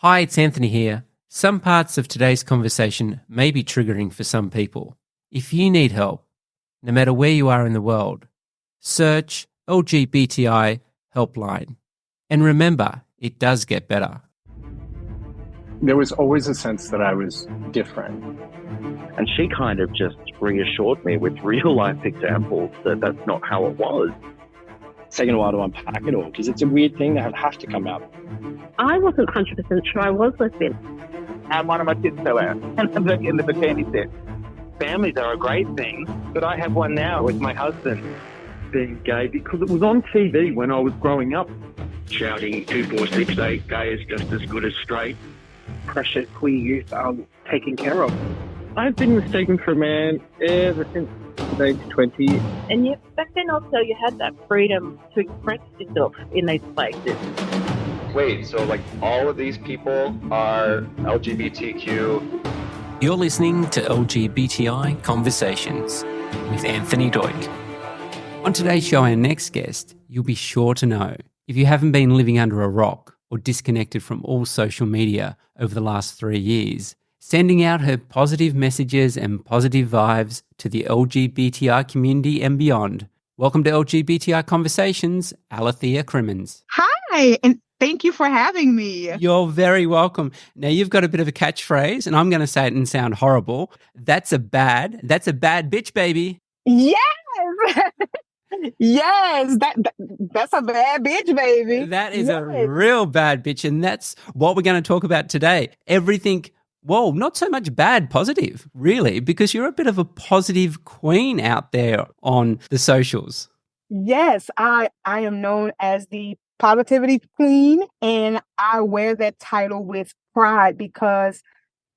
Hi, it's Anthony here. Some parts of today's conversation may be triggering for some people. If you need help, no matter where you are in the world, search LGBTI Helpline. And remember, it does get better. There was always a sense that I was different. And she kind of just reassured me with real life examples that that's not how it was. It's taken a while to unpack it all because it's a weird thing that has to come out. I wasn't 100% sure I was lesbian. And one of my kids fell out in the bikini set. Families are a great thing, but I have one now with my husband. Being gay because it was on TV when I was growing up. Shouting 2468 gay is just as good as straight. Precious queer youth are taken care of. I've been mistaken for a man ever since age 20. And yet back then also you had that freedom to express yourself in these places. Wait, so like all of these people are LGBTQ? You're listening to LGBTI Conversations with Anthony Doig. On today's show, our next guest, you'll be sure to know, if you haven't been living under a rock or disconnected from all social media over the last 3 years, sending out her positive messages and positive vibes to the LGBTI community and beyond. Welcome to LGBTI Conversations, Alethea Crimmins. Hi, and thank you for having me. You're very welcome. Now, you've got a bit of a catchphrase, and I'm going to say it and sound horrible. That's a bad bitch, baby. Yes! Yes, that's a bad bitch, baby. That is a real bad bitch, and that's what we're going to talk about today. Everything, well, not so much bad, positive, really, because you're a bit of a positive queen out there on the socials. Yes, I am known as the Positivity Queen, and I wear that title with pride because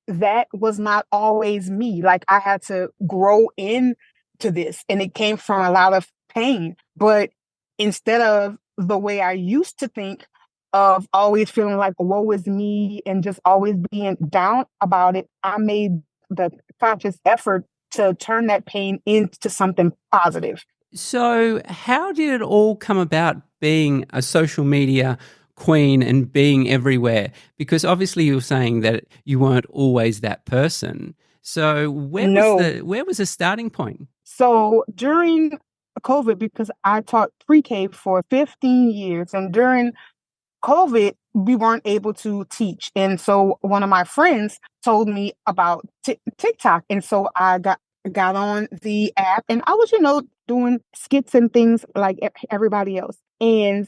that was not always me. Like, I had to grow into this, and it came from a lot of pain. But instead of the way I used to think of always feeling like woe is me and just always being down about it, I made the conscious effort to turn that pain into something positive. So how did it all come about being a social media queen and being everywhere? Because obviously you were saying that you weren't always that person. So where was the starting point? So during COVID, because I taught pre-K for 15 years, and during COVID, we weren't able to teach. And so one of my friends told me about TikTok. And so I got on the app, and I was, doing skits and things like everybody else. And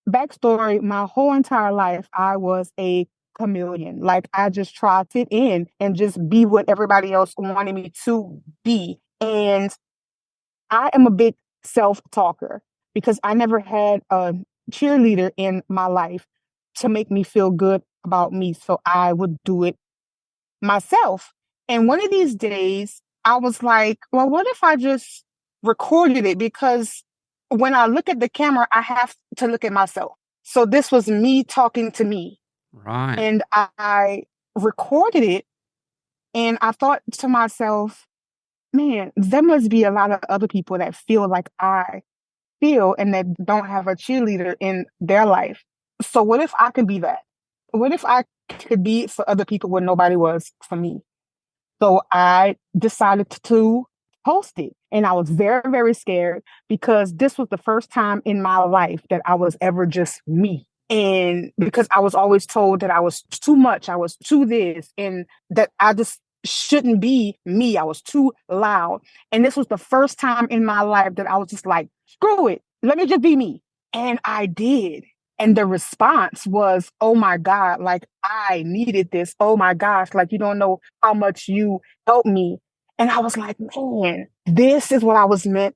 backstory, my whole entire life, I was a chameleon. Like, I just tried to fit in and just be what everybody else wanted me to be. And I am a big self-talker because I never had a cheerleader in my life to make me feel good about me. So I would do it myself. And one of these days, I was like, well, what if I just recorded it? Because when I look at the camera, I have to look at myself. So this was me talking to me. Right. And I recorded it, and I thought to myself, man, there must be a lot of other people that feel like I feel and that don't have a cheerleader in their life. So what if I could be that? What if I could be for other people what nobody was for me? So I decided to post it. And I was very, very scared because this was the first time in my life that I was ever just me. And because I was always told that I was too much, I was too this, and that I just shouldn't be me. I was too loud. And this was the first time in my life that I was just like, screw it. Let me just be me. And I did. And the response was, oh my God, like, I needed this. Oh my gosh, like, you don't know how much you helped me. And I was like, man, this is what I was meant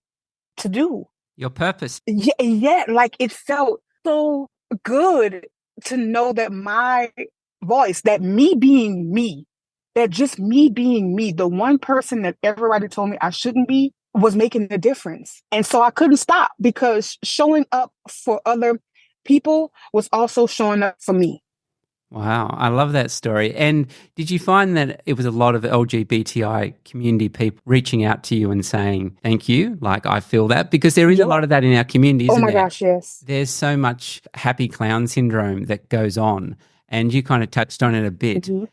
to do. Your purpose. Yeah, like, it felt so good to know that my voice, that me being me, that just me being me, the one person that everybody told me I shouldn't be, was making a difference. And so I couldn't stop, because showing up for other people was also showing up for me. Wow, I love that story. And did you find that it was a lot of LGBTI community people reaching out to you and saying, thank you, like, I feel that? Because there is a lot of that in our community, isn't there? Oh my gosh, yes. There's so much happy clown syndrome that goes on. and you kind of touched on it a bit. Mm-hmm.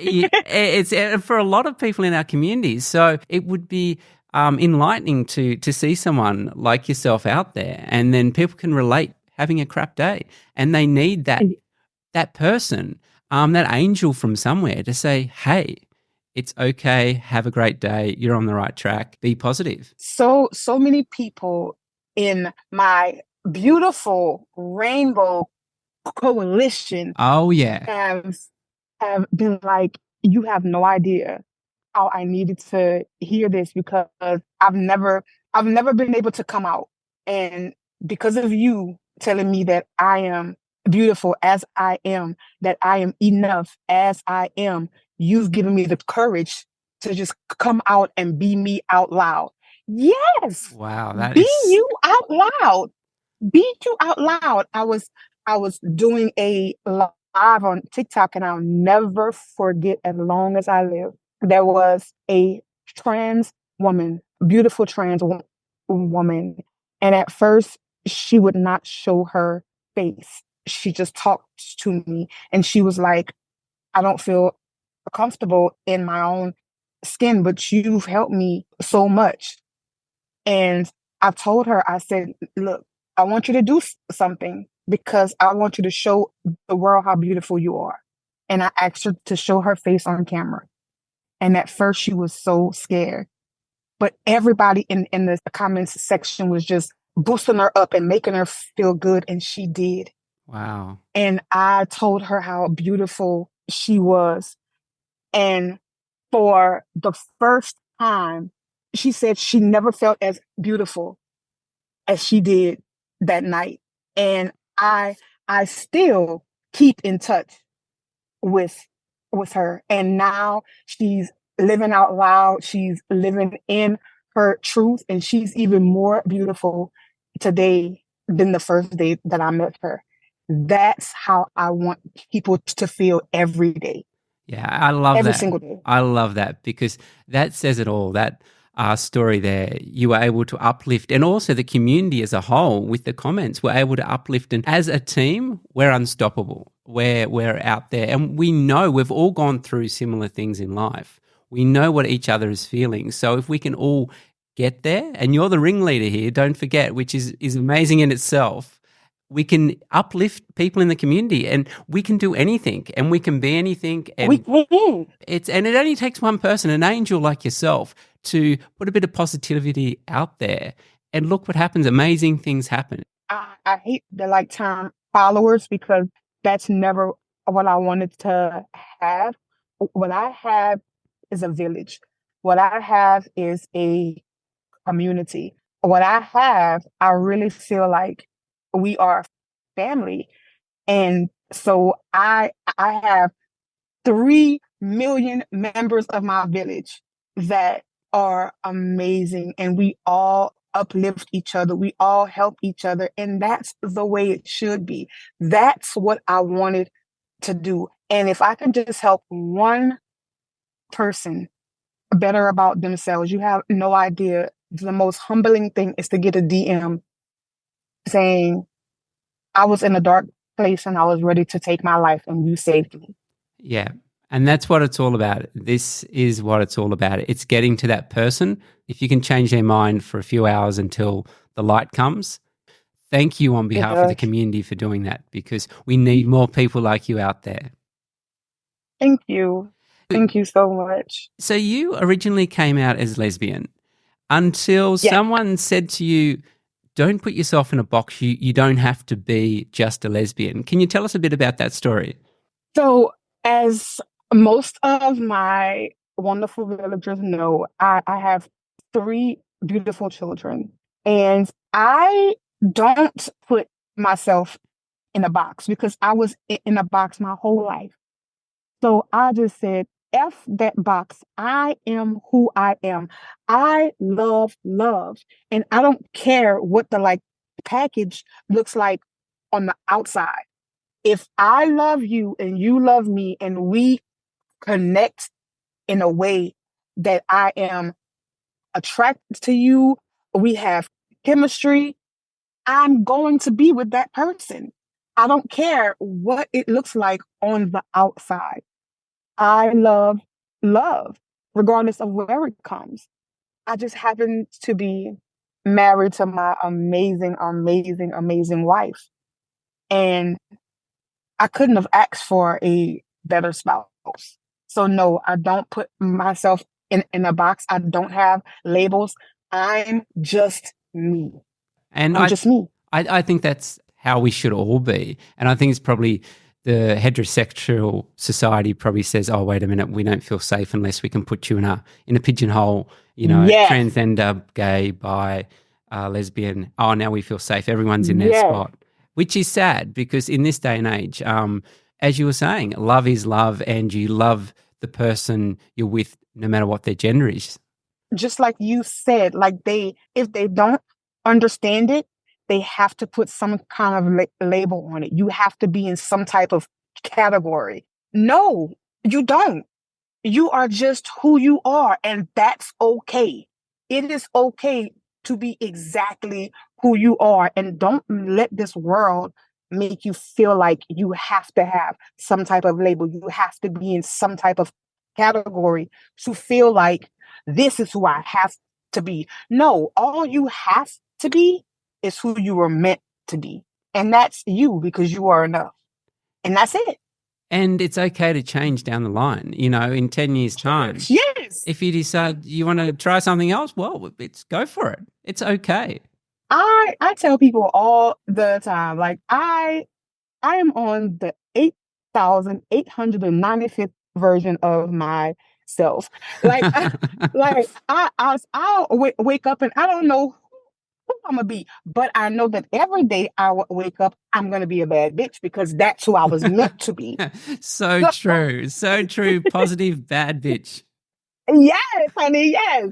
It's for a lot of people in our communities. So it would be enlightening to see someone like yourself out there, and then people can relate having a crap day, and they need that person, that angel from somewhere to say, hey, it's okay, have a great day, you're on the right track, be positive. So many people in my beautiful rainbow coalition have been like, you have no idea how I needed to hear this, because I've never been able to come out. And because of you telling me that I am beautiful as I am, that I am enough as I am, you've given me the courage to just come out and be me out loud. Yes. Wow. You out loud. Be you out loud. I was doing a live on TikTok, and I'll never forget as long as I live. There was a trans woman, beautiful trans woman. And at first, she would not show her face. She just talked to me, and she was like, I don't feel comfortable in my own skin, but you've helped me so much. And I told her, I said, look, I want you to do something, because I want you to show the world how beautiful you are. And I asked her to show her face on camera. And at first she was so scared. But everybody in the comments section was just boosting her up and making her feel good. And she did. Wow. And I told her how beautiful she was. And for the first time, she said she never felt as beautiful as she did that night. And I still keep in touch with her. And now she's living out loud. She's living in her truth. And she's even more beautiful today than the first day that I met her. That's how I want people to feel every day. Yeah, I love that. Every single day. I love that, because that says it all. That story there, you were able to uplift, and also the community as a whole with the comments were able to uplift. And as a team, we're unstoppable. We're out there, and we know we've all gone through similar things in life. We know what each other is feeling. So if we can all get there, and you're the ringleader here, don't forget, which is amazing in itself. We can uplift people in the community, and we can do anything, and we can be anything. And it only takes one person, an angel like yourself, to put a bit of positivity out there, and look what happens. Amazing things happen. I hate the term followers, because that's never what I wanted to have. What I have is a village. What I have is a community. What I have, I really feel like we are family. And so I have 3 million members of my village that are amazing, and we all uplift each other. We all help each other, and that's the way it should be. That's what I wanted to do. And if I can just help one person better about themselves, you have no idea. The most humbling thing is to get a DM saying, I was in a dark place and I was ready to take my life, and you saved me. Yeah. And that's what it's all about. This is what it's all about. It's getting to that person. If you can change their mind for a few hours until the light comes, thank you on behalf of the community for doing that, because we need more people like you out there. Thank you. Thank you so much. So you originally came out as lesbian until someone said to you, don't put yourself in a box. You don't have to be just a lesbian. Can you tell us a bit about that story? So as most of my wonderful villagers know, I have 3 beautiful children, and I don't put myself in a box, because I was in a box my whole life. So I just said, F that box. I am who I am. I love love. And I don't care what the package looks like on the outside. If I love you and you love me, and we connect in a way that I am attracted to you, we have chemistry, I'm going to be with that person. I don't care what it looks like on the outside. I love love, regardless of where it comes. I just happen to be married to my amazing, amazing, amazing wife. And I couldn't have asked for a better spouse. So no, I don't put myself in a box. I don't have labels. I'm just me. And I'm just me. I think that's how we should all be. And I think it's probably the heterosexual society probably says, oh, wait a minute, we don't feel safe unless we can put you in a pigeonhole, transgender, gay, bi, lesbian. Oh, now we feel safe. Everyone's in their spot, which is sad because in this day and age, as you were saying, love is love and you love the person you're with no matter what their gender is. Just like you said, like if they don't understand it, they have to put some kind of label on it. You have to be in some type of category. No, you don't. You are just who you are, and that's okay. It is okay to be exactly who you are, and don't let this world make you feel like you have to have some type of label. You have to be in some type of category to feel like this is who I have to be. No, all you have to be is who you were meant to be. And that's you because you are enough. And that's it. And it's okay to change down the line, in 10 years' time. Yes. If you decide you want to try something else, well, go for it. It's okay. I tell people all the time, like I am on the 8,895th version of myself. Like, I'll wake up and I don't know who I'm gonna be, but I know that every day I wake up, I'm gonna be a bad bitch because that's who I was meant to be. So true. Positive bad bitch. Yes, honey, yes.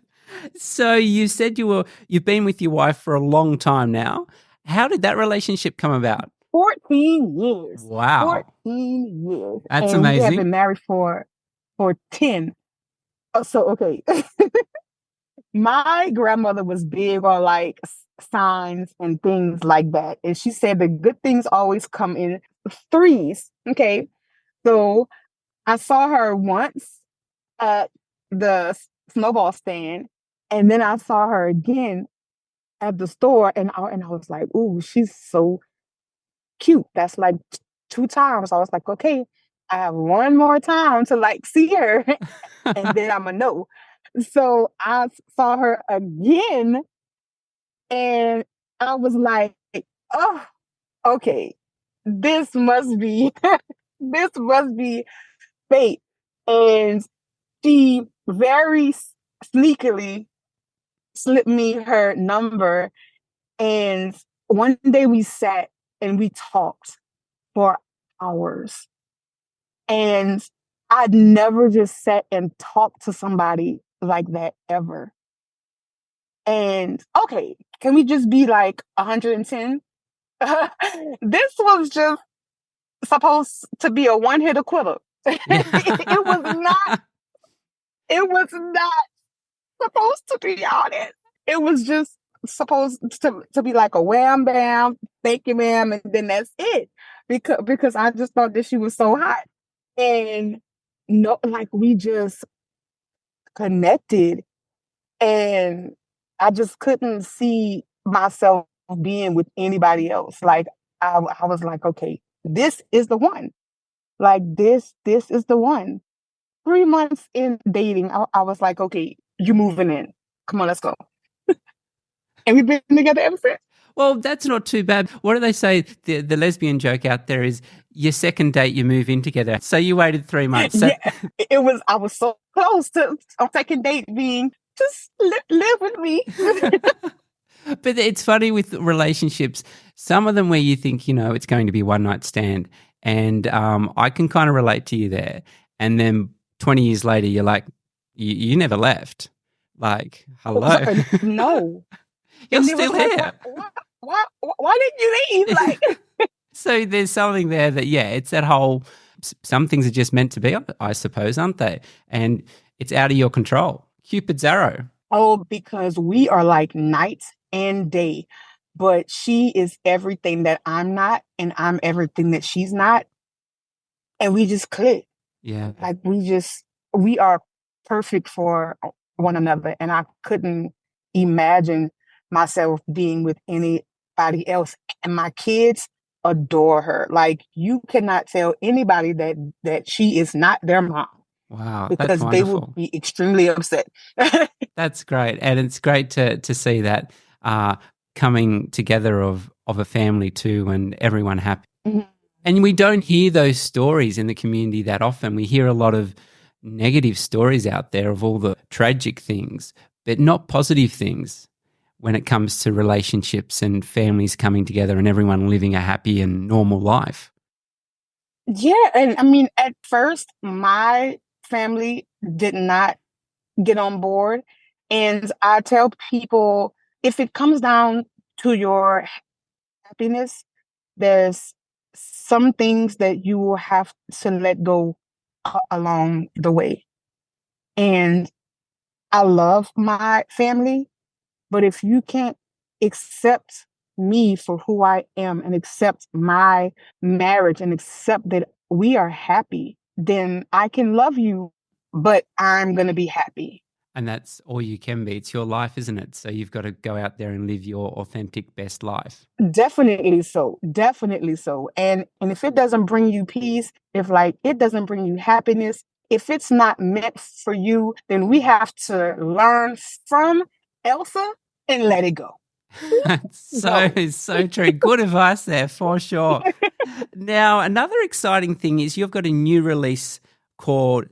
So you said you've been with your wife for a long time now. How did that relationship come about? 14 years. Wow. 14 years. That's and amazing. We have been married for 10. So, okay. My grandmother was big on like signs and things like that. And she said the good things always come in threes. Okay. So I saw her once at the snowball stand. And then I saw her again at the store. And I was like, ooh, she's so cute. That's like 2 times. I was like, okay, I have one more time to like see her. And then I'm a no. So I saw her again and I was like, oh, okay, this must be, this must be fate. And she very sneakily slipped me her number. And one day we sat and we talked for hours. And I'd never just sat and talked to somebody like that ever. And okay, can we just be like 110? This was just supposed to be a one-hitter quitter. It was not supposed to be honest. It was just supposed to be like a wham bam, thank you, ma'am, and then that's it. Because I just thought that she was so hot. And no, like we just connected and I just couldn't see myself being with anybody else. Like I was like, okay, this is the one. Like this is the one. 3 months in dating, I was like, okay, you moving in. Come on, let's go. And we've been together ever since. Well, that's not too bad. What do they say? The lesbian joke out there is your second date, you move in together. So you waited 3 months. So- yeah, I was so close to a second date being just live with me. But it's funny with relationships, some of them where you think, it's going to be one night stand. And I can kind of relate to you there. And then 20 years later, you're like, you never left. Like, hello. No. You're still here. Why didn't you leave? Like, so there's something there that, it's that whole, some things are just meant to be, I suppose, aren't they? And it's out of your control. Cupid's arrow. Oh, because we are like night and day. but she is everything that I'm not, and I'm everything that she's not. And we just click. Yeah. Like we are perfect for one another. And I couldn't imagine myself being with anybody else. And my kids adore her. Like, you cannot tell anybody that she is not their mom. Wow, that's Because they wonderful. would be extremely upset. That's great. And it's great to see that coming together of a family too, and everyone happy. Mm-hmm. And we don't hear those stories in the community that often. We hear a lot of negative stories out there of all the tragic things, but not positive things when it comes to relationships and families coming together and everyone living a happy and normal life. Yeah. And I mean, at first, my family did not get on board. And I tell people, if it comes down to your happiness, there's some things that you will have to let go along the way. And I love my family, but if you can't accept me for who I am and accept my marriage and accept that we are happy, then I can love you, but I'm going to be happy. And that's all you can be. It's your life, isn't it? So you've got to go out there and live your authentic best life. Definitely so. Definitely so. And if it doesn't bring you peace, if like it doesn't bring you happiness, if it's not meant for you, then we have to learn from Elsa and let it go. So true. Good advice there for sure. Now, another exciting thing is you've got a new release called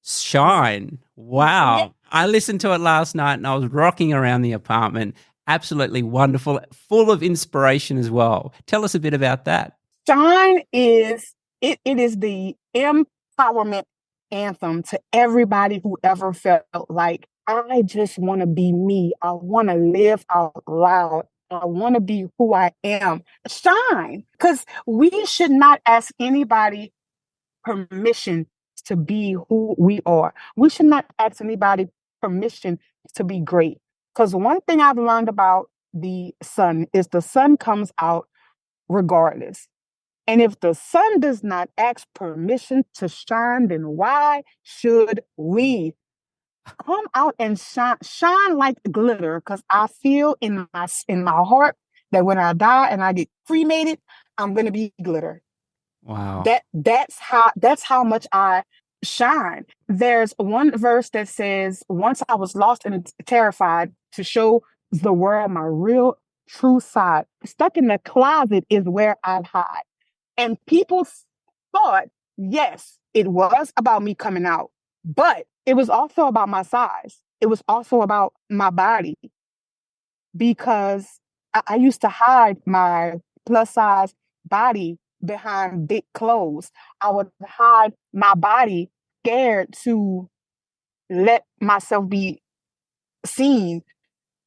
Shine. Wow. Yeah. I listened to it last night and I was rocking around the apartment. Absolutely wonderful, full of inspiration as well. Tell us a bit about that. Shine is the empowerment anthem to everybody who ever felt like, I just want to be me. I want to live out loud. I want to be who I am. Shine. Because we should not ask anybody permission to be who we are. We should not ask anybody permission to be great. Because one thing I've learned about the sun is the sun comes out regardless. And if the sun does not ask permission to shine, then why should we? Come out and shine like glitter, because I feel in my heart that when I die and I get cremated, I'm gonna be glitter. Wow. That's how much I shine. There's one verse that says, once I was lost and terrified to show the world my real true side. Stuck in the closet is where I'd hide. And people thought, yes, it was about me coming out, but it was also about my size. It was also about my body, because I used to hide my plus size body behind big clothes. I would hide my body, scared to let myself be seen,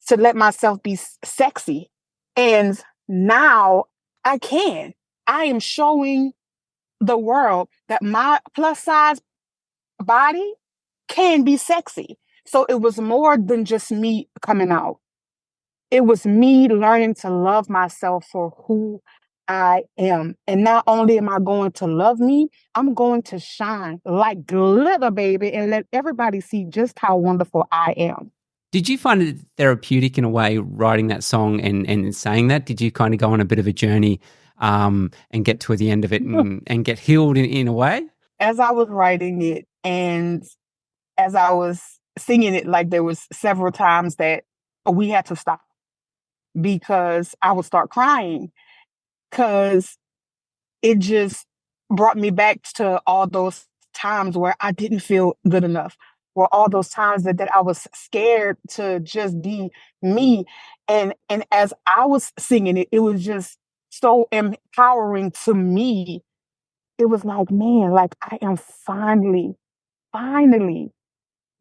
to let myself be sexy. And now I can. I am showing the world that my plus size body can be sexy. So it was more than just me coming out. It was me learning to love myself for who I am. And not only am I going to love me, I'm going to shine like glitter, baby, and let everybody see just how wonderful I am. Did you find it therapeutic in a way writing that song and saying that? Did you kind of go on a bit of a journey and get to the end of it and get healed in a way? As I was writing it and as I was singing it, like there was several times that we had to stop because I would start crying, because it just brought me back to all those times where I didn't feel good enough, or all those times that I was scared to just be me. And as I was singing it, it was just so empowering to me. It was like, man, like I am finally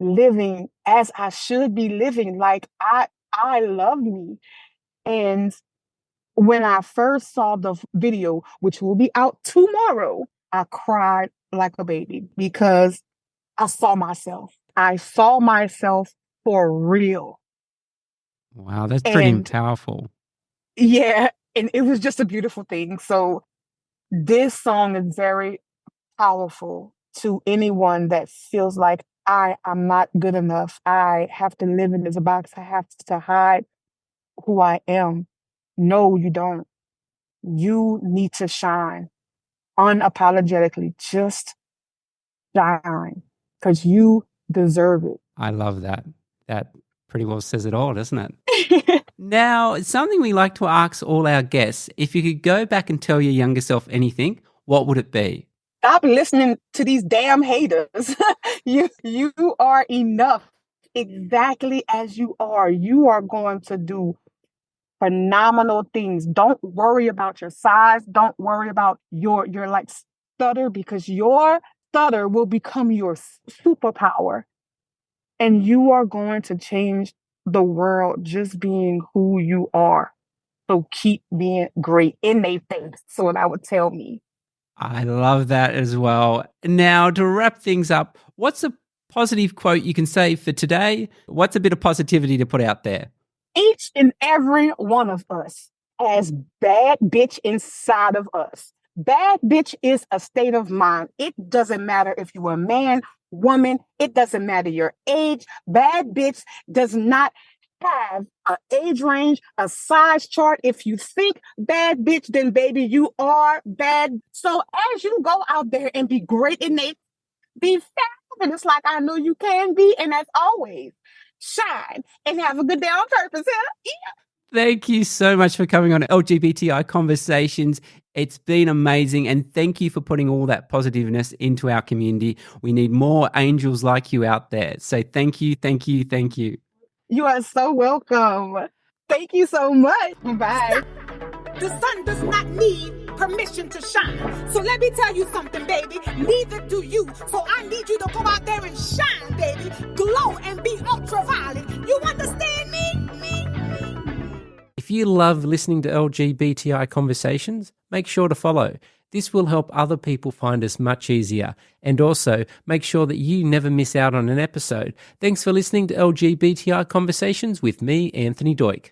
living as I should be living. Like I love me. And when I first saw the video, which will be out tomorrow, I cried like a baby because I saw myself. I saw myself for real. Wow, that's pretty powerful. Yeah, and it was just a beautiful thing. So this song is very powerful to anyone that feels like I'm not good enough. I have to live in this box. I have to hide who I am. No, you don't. You need to shine unapologetically. Just shine because you deserve it. I love that. That pretty well says it all, doesn't it? Now, it's something we like to ask all our guests. If you could go back and tell your younger self anything, what would it be? Stop listening to these damn haters. You are enough exactly as you are. You are going to do phenomenal things. Don't worry about your size. Don't worry about your like stutter, because your stutter will become your superpower. And you are going to change the world just being who you are. So keep being great in their face. So what I would tell me. I love that as well. Now, to wrap things up, what's a positive quote you can say for today? What's a bit of positivity to put out there? Each and every one of us has bad bitch inside of us. Bad bitch is a state of mind. It doesn't matter if you're a man, woman. It doesn't matter your age. Bad bitch does not have an age range, a size chart. If you think bad bitch, then baby, you are bad. So as you go out there and be great in it, be fabulous like I know you can be. And as always, shine and have a good day on purpose. Huh? Yeah. Thank you so much for coming on LGBTI Conversations. It's been amazing. And thank you for putting all that positiveness into our community. We need more angels like you out there. So thank you, thank you, thank you. You are so welcome. Thank you so much. Bye. The sun does not need permission to shine. So let me tell you something, baby. Neither do you. So I need you to go out there and shine, baby. Glow and be ultraviolet. You understand me? If you love listening to LGBTI Conversations, make sure to follow. This will help other people find us much easier. And also, make sure that you never miss out on an episode. Thanks for listening to LGBTI Conversations with me, Anthony Doik.